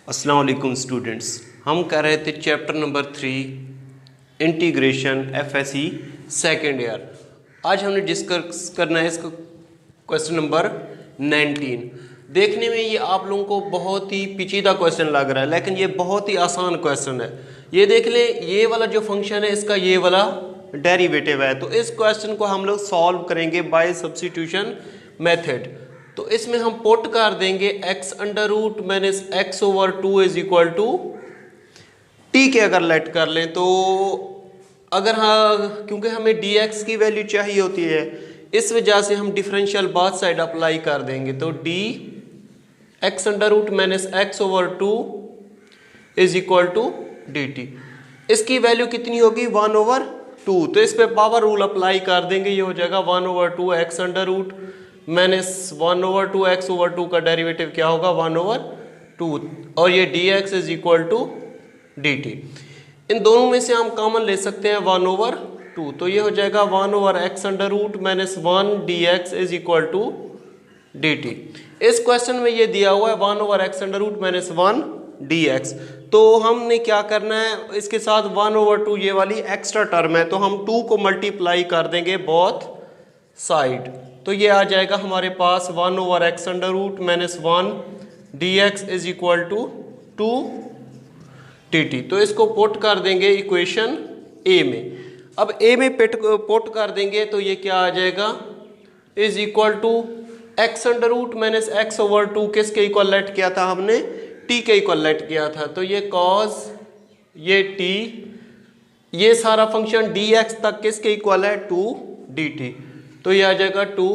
अस्सलाम वालेकुम स्टूडेंट्स, हम कर रहे थे chapter number 3 integration FSc second year. आज हमने डिस्कस करना है इसका क्वेश्चन नंबर 19। देखने में ये आप लोगों को बहुत ही पेचीदा क्वेश्चन लग रहा है, लेकिन ये बहुत ही आसान क्वेश्चन है। ये देख ले, ये वाला जो फंक्शन है इसका ये वाला डेरिवेटिव है। तो इस क्वेश्चन को हम लोग सॉल्व करेंगे बाय सब्स्टिट्यूशन मेथड। तो इसमें हम पुट कर देंगे x under root minus x over 2 is equal to t के अगर लेट कर लें तो अगर हाँ, क्योंकि हमें dx की वैल्यू चाहिए होती है, इस वजह से हम डिफरेंशियल बात साइड अप्लाई कर देंगे। तो d x under root minus x over 2 is equal to d t. इसकी वैल्यू कितनी होगी 1/2। तो इस पे पावर रूल अप्लाई कर देंगे, ये हो जाएगा 1/2 x under root minus 1/2 x over 2 का डेरिवेटिव क्या होगा 1/2, और ये dx is equal to dt। इन दोनों में से हम कॉमन ले सकते हैं 1/2, तो ये हो जाएगा 1/x under root minus 1 dx is equal to dt। इस क्वेश्चन में ये दिया हुआ है 1/x under root minus 1 dx। तो हमने क्या करना है, इसके साथ 1/2 ये वाली एक्स्ट्रा टर्म है, तो हम 2 को मल्टीप्लाई कर देंगे बोथ साइड। तो ये आ जाएगा हमारे पास 1/x under root minus 1 dx is equal to 2 dt। तो इसको पुट कर देंगे इक्वेशन ए में। अब ए में पुट कर देंगे तो ये क्या आ जाएगा is equal to x under root minus x over 2 किसके इक्वल लेट किया था हमने, t के इक्वल लेट किया था। तो ये cos ये t, ये सारा फंक्शन dx तक किसके इक्वल है 2 dt। तो ये आ जाएगा 2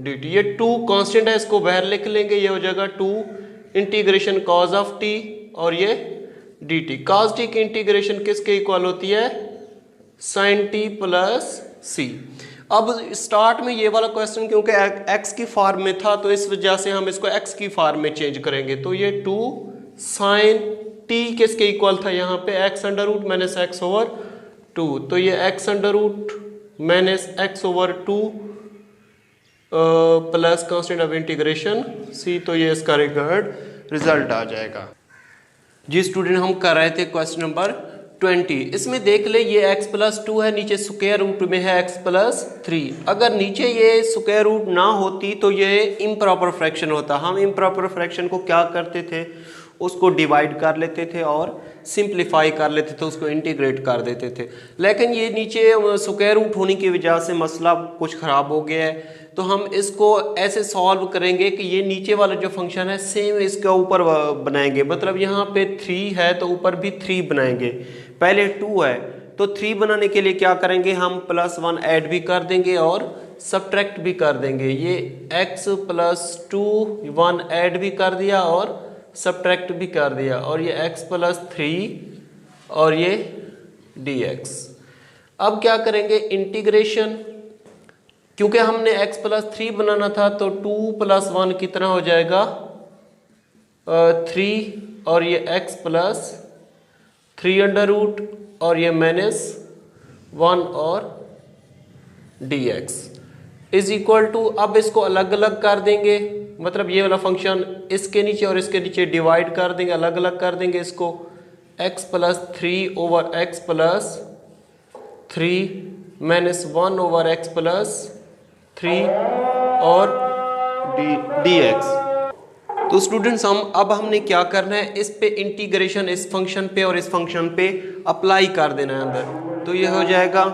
dt। ये 2 कांस्टेंट है, इसको बाहर लिख लेंगे, ये हो जाएगा 2 इंटीग्रेशन cos ऑफ t और ये dt। cos t की इंटीग्रेशन किसके इक्वल होती है sin t प्लस c। अब स्टार्ट में ये वाला क्वेश्चन क्योंकि x की फॉर्म में था, तो इस वजह से हम इसको x की फॉर्म में चेंज करेंगे। तो ये 2 sin t किसके इक्वल था यहाँ पे x under root minus x over 2। तो ये x under root minus x over 2 plus constant of integration c। तो ये इसका रिजल्ट आ जाएगा। जी स्टूडेंट, हम कर रहे थे क्वेश्चन नंबर 20। इसमें देख ले, ये x प्लस 2 है, नीचे स्क्वायर रूट में है x प्लस 3। अगर नीचे ये स्क्वायर रूट ना होती तो ये इम्प्रॉपर फ्रैक्शन होता। हम इम्प्रॉपर फ्रैक्शन को क्या करते थे, उसको डिवाइड कर लेते थे और सिंप्लीफाई कर लेते थे, उसको इंटीग्रेट कर देते थे। लेकिन ये नीचे स्क्वायर रूट होने की वजह से मसला कुछ ख़राब हो गया है। तो हम इसको ऐसे सॉल्व करेंगे कि ये नीचे वाला जो फंक्शन है सेम इसका ऊपर बनाएंगे। मतलब यहाँ पे 3 है तो ऊपर भी 3 बनाएंगे। पहले 2 है तो 3 बनाने के लिए क्या करेंगे, हम +1 ऐड भी कर देंगे और सब्ट्रैक्ट भी कर देंगे। ये x प्लस 2 1 ऐड भी कर दिया और सब्ट्रैक्ट भी कर दिया, और ये x प्लस 3 और ये dx। अब क्या करेंगे इंटीग्रेशन, क्योंकि हमने x प्लस 3 बनाना था तो 2 + 1 कितना हो जाएगा 3, और ये x प्लस 3 अंडर रूट और ये -1 और dx इज इक्वल टू, अब इसको अलग अलग कर देंगे। मतलब ये वाला फंक्शन इसके नीचे और इसके नीचे डिवाइड कर देंगे, अलग अलग कर देंगे इसको। x plus 3 over x plus 3 -1 over x plus 3 और dx। तो स्टूडेंट्स अब हमने क्या करना है, इस पे इंटीग्रेशन इस फंक्शन पे और इस फंक्शन पे अप्लाई कर देना है अंदर। तो ये हो जाएगा,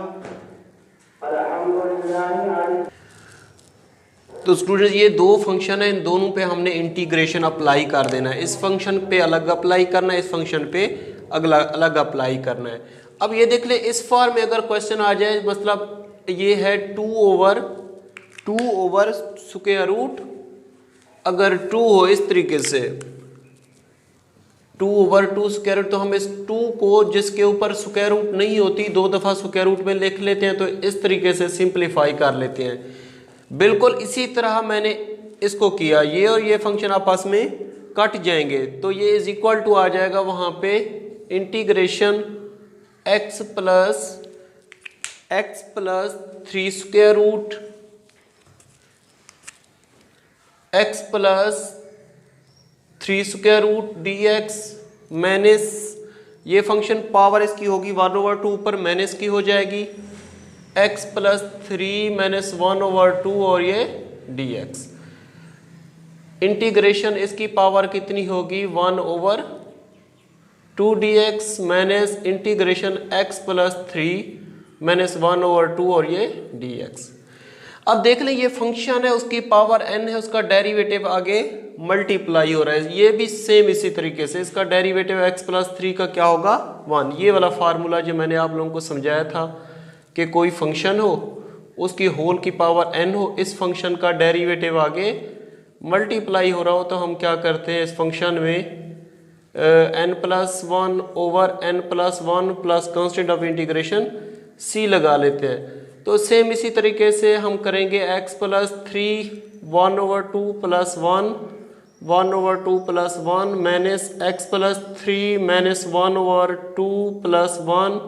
तो स्टूडेंट्स ये दो फंक्शन है, इन दोनों पे हमने इंटीग्रेशन अप्लाई कर देना है। इस फंक्शन पे अलग अप्लाई करना है, इस फंक्शन पे अलग अप्लाई करना है। अब ये देख ले, इस फॉर्म में अगर क्वेश्चन आ जाए, मतलब ये है 2 ओवर स्क्वायर रूट, अगर 2 हो इस तरीके से 2 ओवर 2 स्क्वायर रूट, तो हम इस 2 को जिसके ऊपर स्क्वायर रूट नहीं होती 2 दफ़ा स्क्वायर रूट में लिख लेते हैं, तो इस तरीके से सिंप्लीफाई कर लेते हैं। बिल्कुल इसी तरह मैंने इसको किया, ये और ये फंक्शन आपस में कट जाएंगे, तो ये इज इक्वल टू आ जाएगा वहाँ पे integration x plus 3 square root x plus 3 square root dx minus ये फंक्शन पावर इसकी होगी 1/2 ऊपर माइनस की हो जाएगी x प्लस 3 माइनस 1/2 और ये dx। इंटीग्रेशन इसकी पावर कितनी होगी 1/2 dx minus integration x plus 3 minus 1/2 और ये dx। अब देख लें ये फंक्शन है उसकी पावर n है, उसका डेरिवेटिव आगे मल्टीप्लाई हो रहा है। ये भी सेम इसी तरीके से इसका डेरिवेटिव x प्लस 3 का क्या होगा 1। ये वाला फार्मूला जो मैंने आप लोगों को समझाया था कि कोई फंक्शन हो उसकी होल की पावर n हो, इस फंक्शन का डेरिवेटिव आगे मल्टीप्लाई हो रहा हो तो हम क्या करते हैं इस फंक्शन में n plus 1 over n plus 1 plus constant of integration c लगा लेते हैं। तो सेम इसी तरीके से हम करेंगे x plus 3 1/2 plus 1 1/2 plus 1 minus x plus 3 minus 1/2 plus 1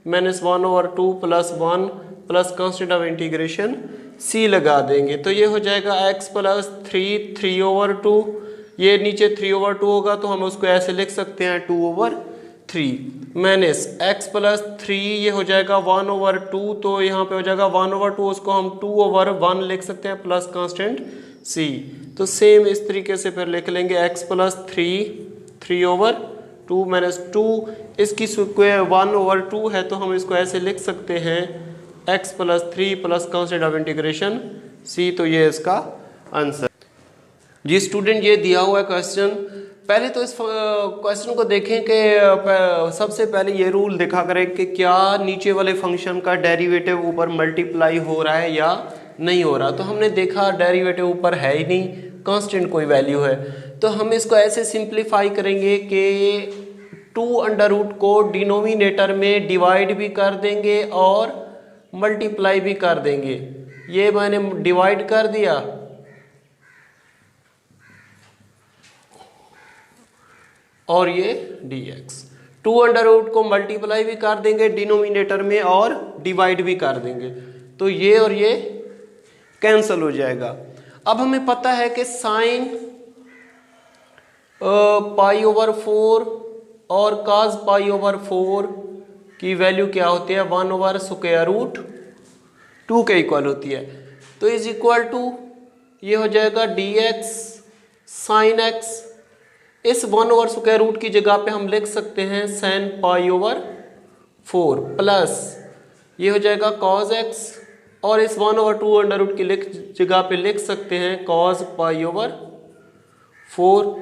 minus 1/2 plus 1 plus constant of integration c लगा देंगे। तो ये हो जाएगा x प्लस 3 3/2, ये नीचे 3/2 होगा तो हम उसको ऐसे लिख सकते हैं 2/3 माइनस x प्लस 3 ये हो जाएगा 1/2, तो यहाँ पे हो जाएगा 1/2, उसको हम 2/1 लिख सकते हैं प्लस कांस्टेंट c। तो सेम इस तरीके से फिर लिख लेंगे x प्लस 3 3/2 माइनस 2, इसकी स्क्वायर 1/2 है तो हम इसको ऐसे लिख सकते हैं x plus 3 plus constant of integration c। तो ये इसका आंसर। जी स्टूडेंट ये दिया हुआ है क्वेश्चन, पहले तो इस क्वेश्चन को देखें कि सबसे पहले ये रूल देखा करें कि क्या नीचे वाले फंक्शन का डेरिवेटिव ऊपर मल्टीप्लाई हो रहा है या नहीं हो रहा। तो हमने देखा डेरिवेटिव ऊपर है ही नहीं, कांस्टेंट कोई वैल्यू है। तो हम इसको ऐसे सिंप्लीफाई करेंगे कि 2√, को डिनोमिनेटर में डिवाइड भी कर देंगे और मल्टीप्लाई भी कर देंगे। ये मैंने डिवाइड कर दिया और ये dx, 2√, को मल्टीप्लाई भी कर देंगे डिनोमिनेटर में और डिवाइड भी कर देंगे, तो ये और ये कैंसिल हो जाएगा। अब हमें पता है कि साइन π/4 और cos π/4 की वैल्यू क्या होती है 1/√2 के इक्वल होती है। तो इज इक्वल टू ये हो जाएगा dx साइन x, इस 1/√2 की जगह पे हम लिख सकते हैं sin π/4 प्लस ये हो जाएगा cos x, और इस 1/2 की जगह पे लिख सकते हैं cos π/4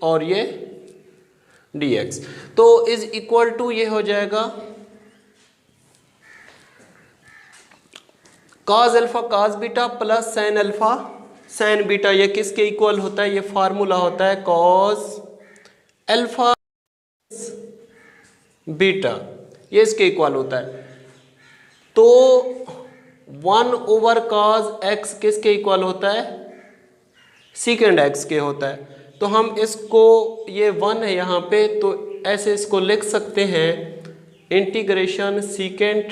और ये dx। तो इज इक्वल टू ये हो जाएगा cos alpha cos beta plus sin alpha sin beta. ये किसके इक्वल होता है, ये फार्मूला होता है cos अल्फा बीटा, ये इसके इक्वल होता है। तो 1/cos x किसके इक्वल होता है सेकेंड x के होता है। तो हम इसको ये 1 है यहाँ पे, तो ऐसे इसको लिख सकते हैं इंटीग्रेशन सेकेंड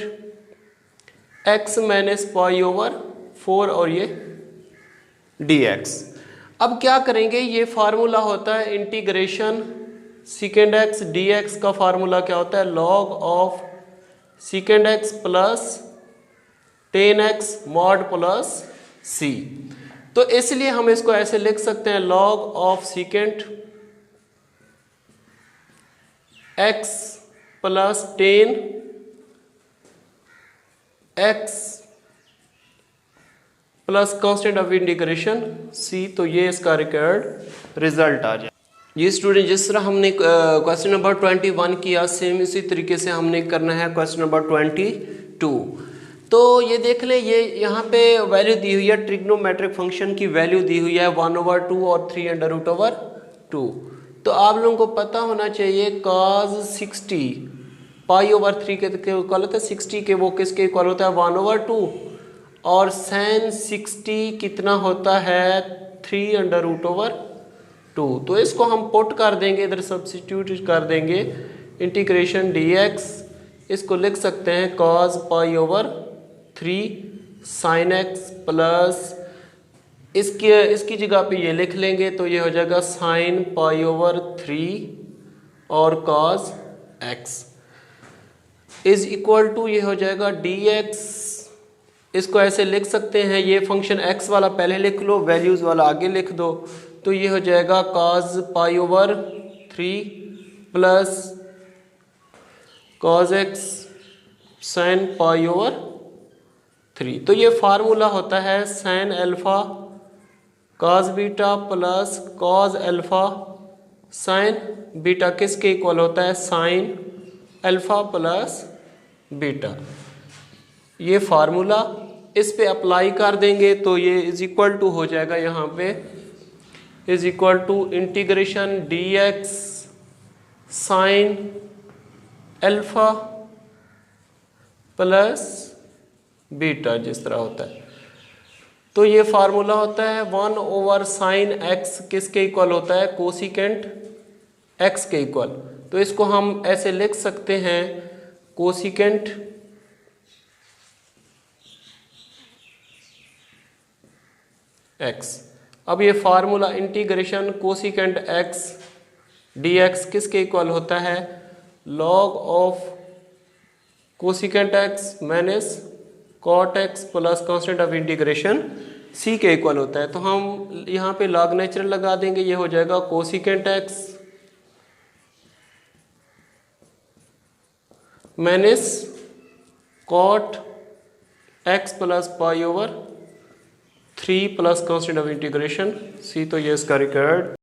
x माइनस π/4 और ये dx। अब क्या करेंगे, ये फार्मूला होता है इंटीग्रेशन सेकेंड x dx का फार्मूला क्या होता है log of second x plus 10x mod plus c। तो इसलिए हम इसको ऐसे लिख सकते हैं log of second x plus 10x plus constant of integration c। तो ये इसका रिक्वायर्ड रिजल्ट आ जाए। ये स्टूडेंट जिस तरह हमने क्वेश्चन नंबर 21 किया, सेम इसी तरीके से हमने करना है क्वेश्चन नंबर 22। तो ये देख लें, ये यहाँ पे वैल्यू दी हुई है, ट्रिग्नोमेट्रिक फंक्शन की वैल्यू दी हुई है 1/2 और 3√2। तो आप लोगों को पता होना चाहिए cos 60 π/3 के इक्वल होता है 60 के, वो किसके इक्वल होता है 1/2, और sin 60 कितना होता है 3√2। तो इसको हम पुट कर देंगे, इधर सब्सिट्यूट कर देंगे इंटीग्रेशन dx, इसको लिख सकते हैं cos π/3 sin x प्लस इसकी जगह पे ये लिख लेंगे तो ये हो जाएगा साइन पाई ओवर 3 और cos x is equal to ये हो जाएगा dx। इसको ऐसे लिख सकते हैं, ये फंक्शन x वाला पहले लिख लो, वैल्यूज़ वाला आगे लिख दो, तो ये हो जाएगा cos पाई over 3 plus cos x sin पाई ओवर 3। तो ये फार्मूला होता है sin alpha cos beta plus cos alpha sin beta किसके इक्वल होता है, sin अल्फ़ा प्लस बीटा। ये फार्मूला इस पे अप्लाई कर देंगे तो ये इज इक्वल टू हो जाएगा, यहाँ पे is equal to integration dx sine alpha plus beta जिस तरह होता है। तो ये फार्मूला होता है 1 ओवर साइन x किसके इक्वल होता है, कोसिकेंट x के इक्वल। तो इसको हम ऐसे लिख सकते हैं कोसिकेंट x। अब ये formula integration cosecant x dx किसके इक्वल होता है, log of cosecant x minus cot x plus constant of integration c के इक्वल होता है। तो हम यहाँ पे लॉग नेचुरल लगा देंगे, ये हो जाएगा cosecant x minus cot x plus pi over 3 plus constant of integration c। तो ये इसका रिकॉर्ड